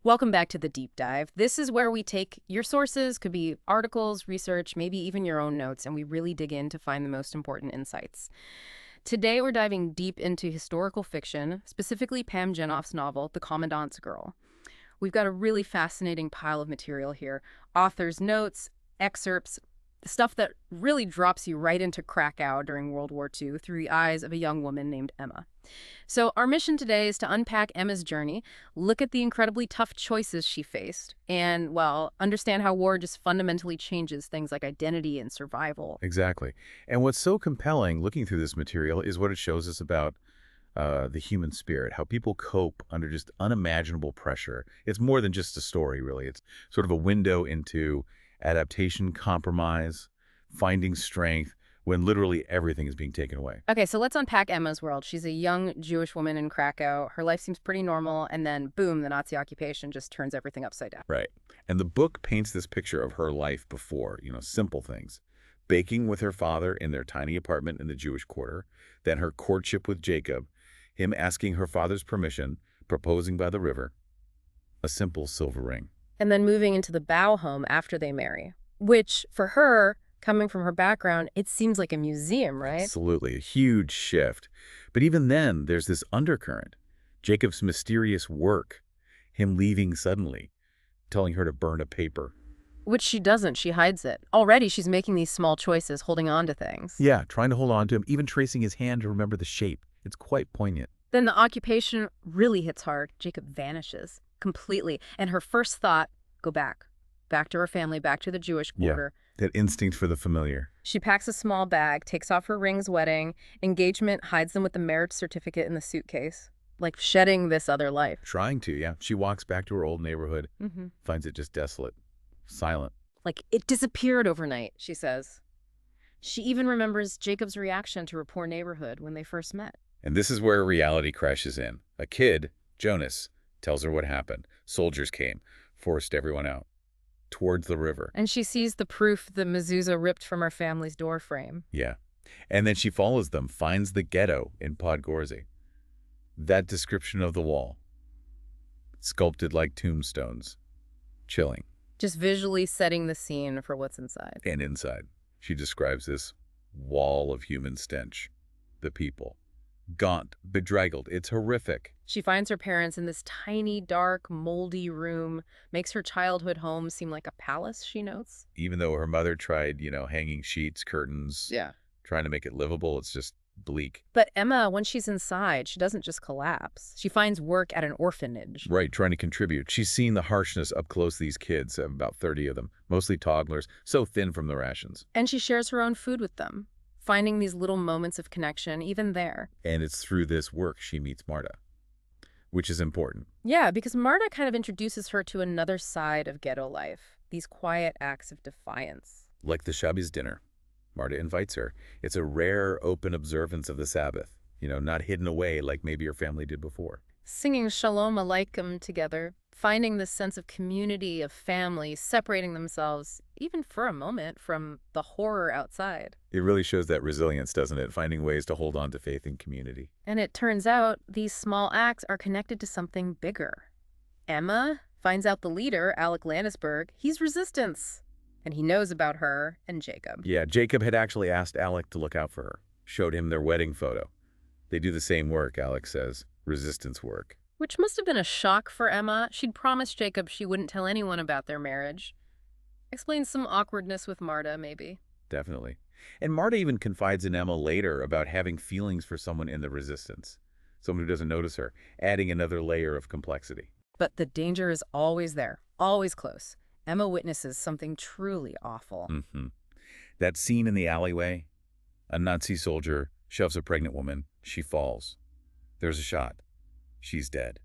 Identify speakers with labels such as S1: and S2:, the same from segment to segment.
S1: Welcome back to the deep dive. This is where we take your sources, could be articles, research, maybe even your own notes, and we really dig in to find the most important insights. Today, we're diving deep into historical fiction, specifically Pam Jenoff's novel, The Commandant's Girl. We've got a really fascinating pile of material here: author's notes, excerpts, stuff that really drops you right into Krakow during World War II through the eyes of a young woman named Emma. So, our mission today is to unpack Emma's journey, look at the incredibly tough choices she faced, and, well, understand how war just fundamentally changes things like identity and survival.
S2: Exactly. And what's so compelling looking through this material is what it shows us about the human spirit, how people cope under just unimaginable pressure. It's more than just a story, really. It's sort of a window into adaptation, compromise, finding strength when literally everything is being taken away.
S1: Okay, so let's unpack Emma's world. She's a young Jewish woman in Krakow. Her life seems pretty normal, and then, boom, the Nazi occupation just turns everything upside down.
S2: Right. And the book paints this picture of her life before, simple things. Baking with her father in their tiny apartment in the Jewish quarter, then her courtship with Jacob, him asking her father's permission, proposing by the river, a simple silver ring.
S1: And then moving into the Bow home after they marry, which, for her, coming from her background, it seems like a museum, right?
S2: Absolutely, a huge shift. But even then, there's this undercurrent. Jacob's mysterious work, him leaving suddenly, telling her to burn a paper.
S1: Which she doesn't. She hides it. Already, she's making these small choices, holding on to things.
S2: Yeah, trying to hold on to him, even tracing his hand to remember the shape. It's quite poignant.
S1: Then the occupation really hits hard. Jacob vanishes completely. And her first thought, go back. Back to her family, back to the Jewish quarter.
S2: Yeah, that instinct for the familiar.
S1: She packs a small bag, takes off her rings, wedding, engagement, hides them with the marriage certificate in the suitcase. Like shedding this other life.
S2: Trying to, yeah. She walks back to her old neighborhood,
S1: Mm-hmm.
S2: finds it just desolate, silent.
S1: Like, it disappeared overnight, she says. She even remembers Jacob's reaction to her poor neighborhood when they first met.
S2: And this is where reality crashes in. A kid, Jonas, tells her what happened. Soldiers came, forced everyone out, towards the river.
S1: And she sees the proof the mezuzah ripped from her family's doorframe.
S2: Yeah. And then she follows them, finds the ghetto in Podgorze. That description of the wall, sculpted like tombstones. Chilling.
S1: Just visually setting the scene for what's inside.
S2: And inside, she describes this wall of human stench. The people. Gaunt, bedraggled. It's horrific.
S1: She finds her parents in this tiny, dark, moldy room, makes her childhood home seem like a palace, she notes.
S2: Even though her mother tried, hanging sheets, curtains,
S1: Yeah.
S2: trying to make it livable, it's just bleak.
S1: But Emma, when she's inside, she doesn't just collapse. She finds work at an orphanage.
S2: Right, trying to contribute. She's seen the harshness up close, these kids, about 30 of them, mostly toddlers, so thin from the rations.
S1: And she shares her own food with them, finding these little moments of connection, even there.
S2: And it's through this work she meets Marta, which is important.
S1: Yeah, because Marta kind of introduces her to another side of ghetto life, these quiet acts of defiance.
S2: Like the Shabbos dinner. Marta invites her. It's a rare, open observance of the Sabbath, not hidden away like maybe your family did before.
S1: Singing Shalom Aleichem together, finding this sense of community, of family, separating themselves, even for a moment, from the horror outside.
S2: It really shows that resilience, doesn't it? Finding ways to hold on to faith and community.
S1: And it turns out these small acts are connected to something bigger. Emma finds out the leader, Alec Landisberg, he's resistance. And he knows about her and Jacob.
S2: Yeah, Jacob had actually asked Alec to look out for her, showed him their wedding photo. They do the same work, Alec says, resistance work.
S1: Which must have been a shock for Emma. She'd promised Jacob she wouldn't tell anyone about their marriage. Explains some awkwardness with Marta, maybe.
S2: Definitely. And Marta even confides in Emma later about having feelings for someone in the resistance, someone who doesn't notice her, adding another layer of complexity.
S1: But the danger is always there, always close. Emma witnesses something truly awful.
S2: Mm-hmm. That scene in the alleyway, a Nazi soldier shoves a pregnant woman. She falls. There's a shot. She's dead.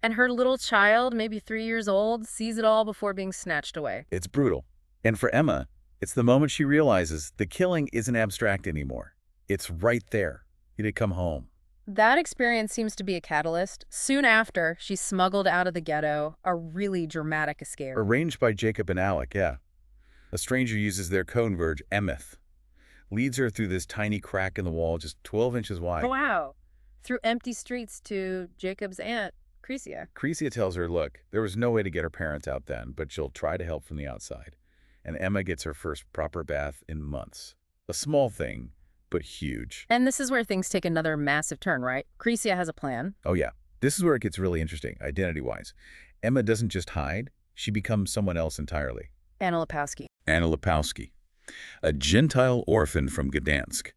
S1: And her little child, maybe 3 years old, sees it all before being snatched away.
S2: It's brutal. And for Emma, it's the moment she realizes the killing isn't abstract anymore. It's right there. It had come home.
S1: That experience seems to be a catalyst. Soon after, she's smuggled out of the ghetto, a really dramatic escape.
S2: Arranged by Jacob and Alec, yeah. A stranger uses their code word, Emeth, leads her through this tiny crack in the wall just 12 inches wide.
S1: Wow. Through empty streets to Jacob's aunt, Krysia.
S2: Krysia tells her, look, there was no way to get her parents out then, but she'll try to help from the outside. And Emma gets her first proper bath in months. A small thing, but huge.
S1: And this is where things take another massive turn, right? Krysia has a plan.
S2: Oh yeah, this is where it gets really interesting, identity-wise. Emma doesn't just hide, she becomes someone else entirely.
S1: Anna Lepowski.
S2: Anna Lepowski, a Gentile orphan from Gdansk.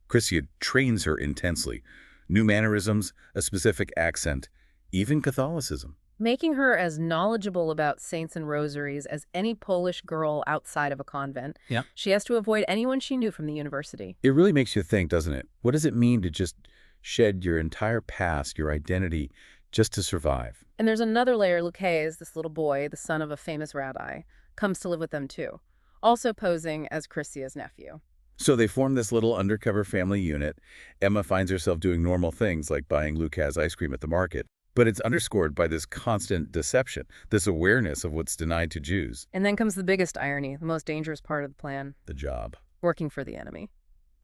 S2: Krysia trains her intensely. New mannerisms, a specific accent, even Catholicism.
S1: Making her as knowledgeable about saints and rosaries as any Polish girl outside of a convent.
S2: Yeah.
S1: She has to avoid anyone she knew from the university.
S2: It really makes you think, doesn't it? What does it mean to just shed your entire past, your identity, just to survive?
S1: And there's another layer. Lukasz, this little boy, the son of a famous rabbi, comes to live with them too, also posing as Krysia's nephew.
S2: So they form this little undercover family unit. Emma finds herself doing normal things like buying Lukasz ice cream at the market. But it's underscored by this constant deception, this awareness of what's denied to Jews.
S1: And then comes the biggest irony, the most dangerous part of the plan.
S2: The job.
S1: Working for the enemy.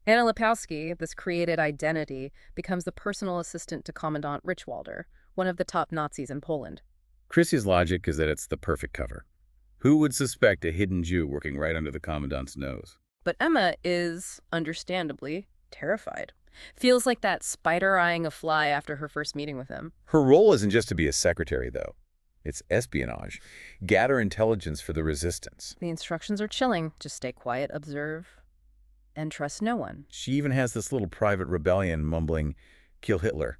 S1: Anna Lepowski, this created identity, becomes the personal assistant to Kommandant Richwalder, one of the top Nazis in Poland.
S2: Krysia's logic is that it's the perfect cover. Who would suspect a hidden Jew working right under the Commandant's nose?
S1: But Emma is, understandably, terrified. Feels like that spider eyeing a fly after her first meeting with him.
S2: Her role isn't just to be a secretary, though. It's espionage. Gather intelligence for the resistance.
S1: The instructions are chilling. Just stay quiet, observe, and trust no one.
S2: She even has this little private rebellion mumbling, "Kill Hitler,"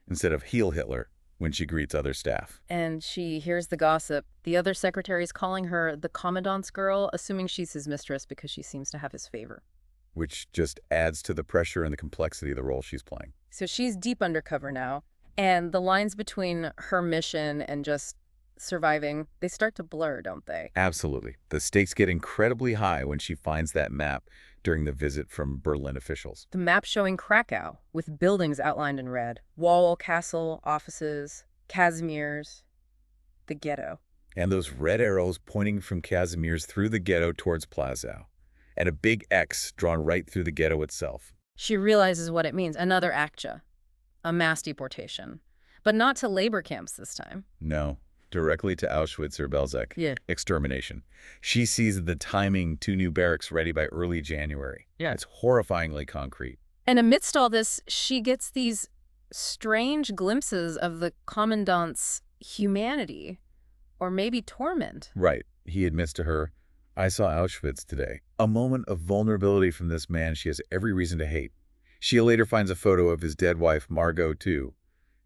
S2: instead of "Heal Hitler," when she greets other staff.
S1: And she hears the gossip. The other secretaries calling her the Commandant's girl, assuming she's his mistress because she seems to have his favor.
S2: Which just adds to the pressure and the complexity of the role she's playing.
S1: So she's deep undercover now, and the lines between her mission and just surviving, they start to blur, don't they?
S2: Absolutely. The stakes get incredibly high when she finds that map during the visit from Berlin officials.
S1: The map showing Krakow, with buildings outlined in red. Wall, castle, offices, Kazimierz, the ghetto.
S2: And those red arrows pointing from Kazimierz through the ghetto towards Plazow. And a big X drawn right through the ghetto itself.
S1: She realizes what it means. Another ACTA, a mass deportation. But not to labor camps this time.
S2: No, directly to Auschwitz or Belzec.
S1: Yeah.
S2: Extermination. She sees the timing, 2 new barracks ready by early January.
S1: Yeah.
S2: It's horrifyingly concrete.
S1: And amidst all this, she gets these strange glimpses of the Commandant's humanity, or maybe torment.
S2: Right. He admits to her, "I saw Auschwitz today." A moment of vulnerability from this man she has every reason to hate. She later finds a photo of his dead wife, Margot, too.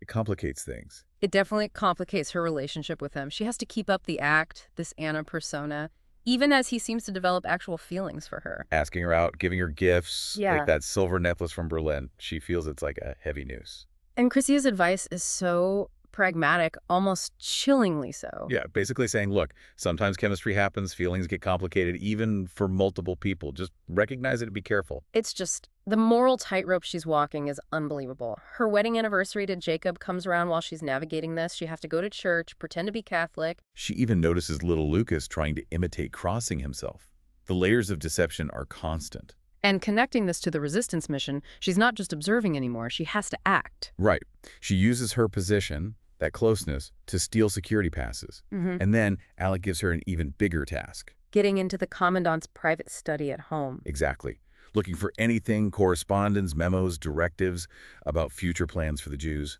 S2: It complicates things.
S1: It definitely complicates her relationship with him. She has to keep up the act, this Anna persona, even as he seems to develop actual feelings for her.
S2: Asking her out, giving her gifts,
S1: Yeah.
S2: like that silver necklace from Berlin. She feels it's like a heavy noose.
S1: And Krysia's advice is so pragmatic, almost chillingly so.
S2: Yeah, basically saying, look, sometimes chemistry happens, feelings get complicated, even for multiple people. Just recognize it and be careful.
S1: It's just, the moral tightrope she's walking is unbelievable. Her wedding anniversary to Jacob comes around while she's navigating this. She has to go to church, pretend to be Catholic.
S2: She even notices little Lukasz trying to imitate crossing himself. The layers of deception are constant.
S1: And connecting this to the resistance mission, she's not just observing anymore. She has to act.
S2: Right. She uses her position, that closeness, to steal security passes. And then Alec gives her an even bigger task.
S1: Getting into the Commandant's private study at home.
S2: Exactly. Looking for anything, correspondence, memos, directives about future plans for the Jews.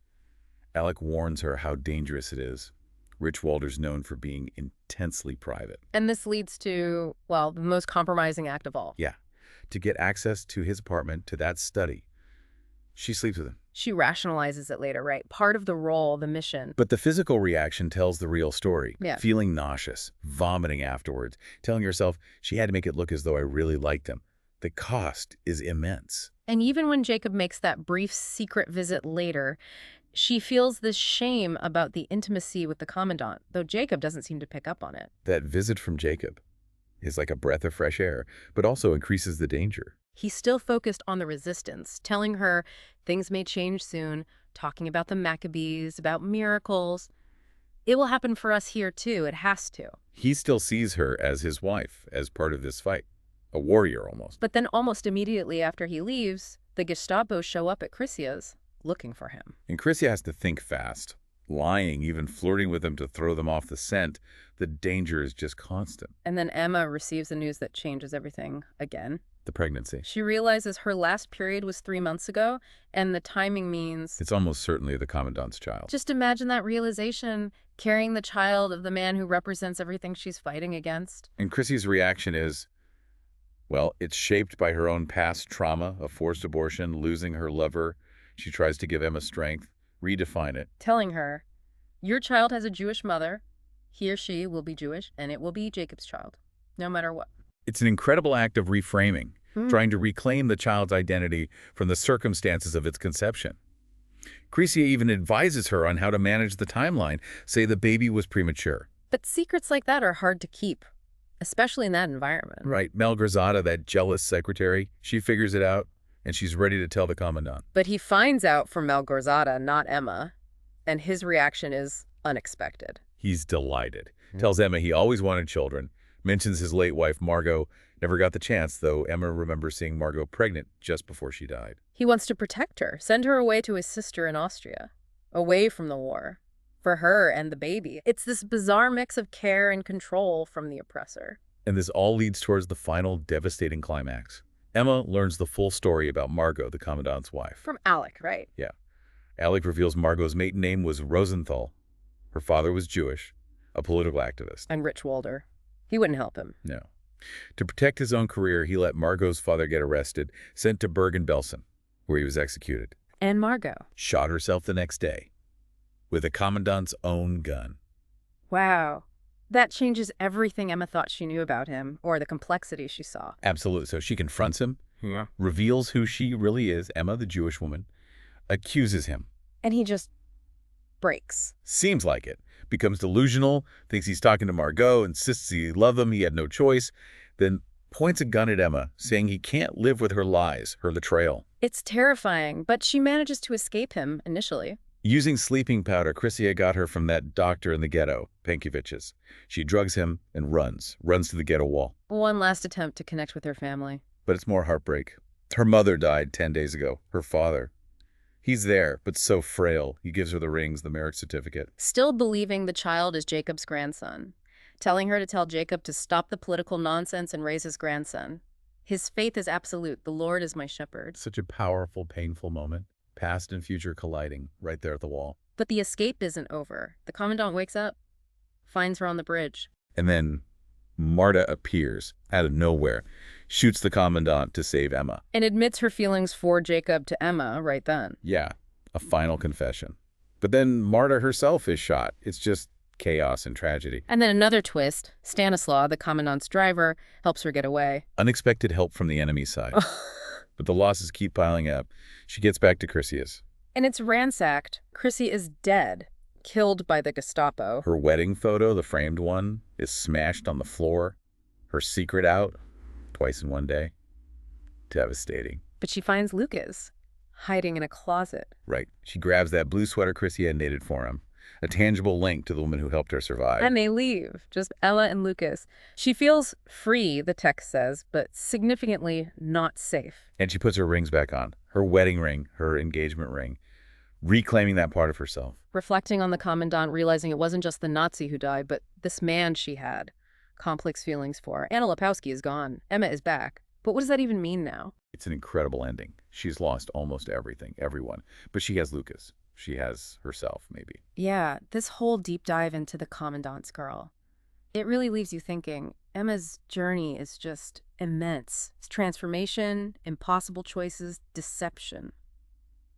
S2: Alec warns her how dangerous it is. Richwalder's known for being intensely private.
S1: And this leads to, well, the most compromising act of all.
S2: Yeah. To get access to his apartment, to that study, she sleeps with him.
S1: She rationalizes it later, right? Part of the role, the mission.
S2: But the physical reaction tells the real story.
S1: Yeah.
S2: Feeling nauseous, vomiting afterwards, telling herself she had to make it look as though I really liked him. The cost is immense.
S1: And even when Jacob makes that brief secret visit later, she feels this shame about the intimacy with the Commandant, though Jacob doesn't seem to pick up on it.
S2: That visit from Jacob is like a breath of fresh air, but also increases the danger.
S1: He's still focused on the resistance, telling her things may change soon, talking about the Maccabees, about miracles. It will happen for us here too. It has to.
S2: He still sees her as his wife, as part of this fight. A warrior almost.
S1: But then almost immediately after he leaves, the Gestapo show up at Krysia's looking for him.
S2: And Krysia has to think fast. lying, even flirting with them to throw them off the scent. The danger is just constant.
S1: And then Emma receives the news that changes everything again.
S2: The pregnancy.
S1: She realizes her last period was 3 months ago, and the timing means...
S2: It's almost certainly the Commandant's child.
S1: Just imagine that realization, carrying the child of the man who represents everything she's fighting against.
S2: And Chrissy's reaction is, well, it's shaped by her own past trauma, a forced abortion, losing her lover. She tries to give Emma strength, redefine it.
S1: Telling her, your child has a Jewish mother, he or she will be Jewish, and it will be Jacob's child, no matter what.
S2: It's an incredible act of reframing, trying to reclaim the child's identity from the circumstances of its conception. Crisia even advises her on how to manage the timeline, say the baby was premature.
S1: But secrets like that are hard to keep, especially in that environment.
S2: Right, Malgorzata, that jealous secretary, she figures it out, and she's ready to tell the Commandant.
S1: But he finds out from Malgorzata, not Emma, and his reaction is unexpected.
S2: He's delighted. Tells Emma he always wanted children. Mentions his late wife, Margot, never got the chance, though Emma remembers seeing Margot pregnant just before she died.
S1: He wants to protect her, send her away to his sister in Austria, away from the war, for her and the baby. It's this bizarre mix of care and control from the oppressor.
S2: And this all leads towards the final devastating climax. Emma learns the full story about Margot, the Commandant's wife.
S1: From Alec, right?
S2: Yeah. Alec reveals Margot's maiden name was Rosenthal. Her father was Jewish, a political activist.
S1: And Rich Walder. He wouldn't help him.
S2: No. To protect his own career, he let Margot's father get arrested, sent to Bergen-Belsen, where he was executed.
S1: And Margot.
S2: Shot herself the next day with a Commandant's own gun.
S1: Wow. That changes everything Emma thought she knew about him, or the complexity she saw.
S2: Absolutely. So she confronts him, reveals who she really is, Emma, the Jewish woman, accuses him.
S1: And he just breaks.
S2: Seems like it. Becomes delusional, thinks he's talking to Margot, insists he loved them, he had no choice, then points a gun at Emma, saying he can't live with her lies, her betrayal.
S1: It's terrifying, but she manages to escape him initially.
S2: Using sleeping powder, Crisia got her from that doctor in the ghetto, Pankiewicz's. She drugs him and runs to the ghetto wall.
S1: One last attempt to connect with her family.
S2: But it's more heartbreak. Her mother died 10 days ago, her father. He's there, but so frail. He gives her the rings, the marriage certificate.
S1: Still believing the child is Jacob's grandson. Telling her to tell Jacob to stop the political nonsense and raise his grandson. His faith is absolute. The Lord is my shepherd.
S2: Such a powerful, painful moment. Past and future colliding right there at the wall.
S1: But the escape isn't over. The Commandant wakes up, finds her on the bridge.
S2: And then Marta appears out of nowhere, shoots the Commandant to save Emma.
S1: And admits her feelings for Jacob to Emma right then.
S2: Yeah, a final confession. But then Marta herself is shot. It's just chaos and tragedy.
S1: And then another twist. Stanislaw, the Commandant's driver, helps her get away.
S2: Unexpected help from the enemy side. But the losses keep piling up. She gets back to Crisia's.
S1: And it's ransacked. Chrissy is dead, killed by the Gestapo.
S2: Her wedding photo, the framed one, is smashed on the floor. Her secret out, twice in one day. Devastating.
S1: But she finds Lukasz, hiding in a closet.
S2: Right. She grabs that blue sweater Crisia had knitted for him. A tangible link to the woman who helped her survive.
S1: And they leave, just Ella and Lukasz. She feels free, the text says, but significantly not safe.
S2: And she puts her rings back on. Her wedding ring, her engagement ring. Reclaiming that part of herself.
S1: Reflecting on the Commandant, realizing it wasn't just the Nazi who died, but this man she had complex feelings for. Anna Lepowski is gone. Emma is back. But what does that even mean now?
S2: It's an incredible ending. She's lost almost everything, everyone. But she has Lukasz. She has herself, maybe.
S1: Yeah, this whole deep dive into the Commandant's girl. It really leaves you thinking, Emma's journey is just immense. It's transformation, impossible choices, deception,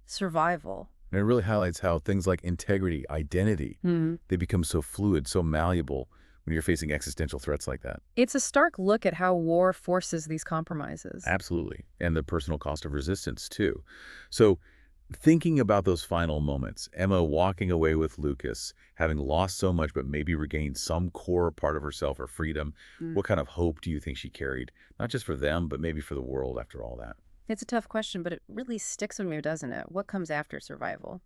S1: survival.
S2: And it really highlights how things like integrity, identity, they become so fluid, so malleable when you're facing existential threats like that.
S1: It's a stark look at how war forces these compromises.
S2: Absolutely. And the personal cost of resistance, too. So thinking about those final moments, Emma walking away with Lukasz, having lost so much but maybe regained some core part of herself or freedom, what kind of hope do you think she carried? Not just for them, but maybe for the world after all that.
S1: It's a tough question, but it really sticks with me, doesn't it? What comes after survival?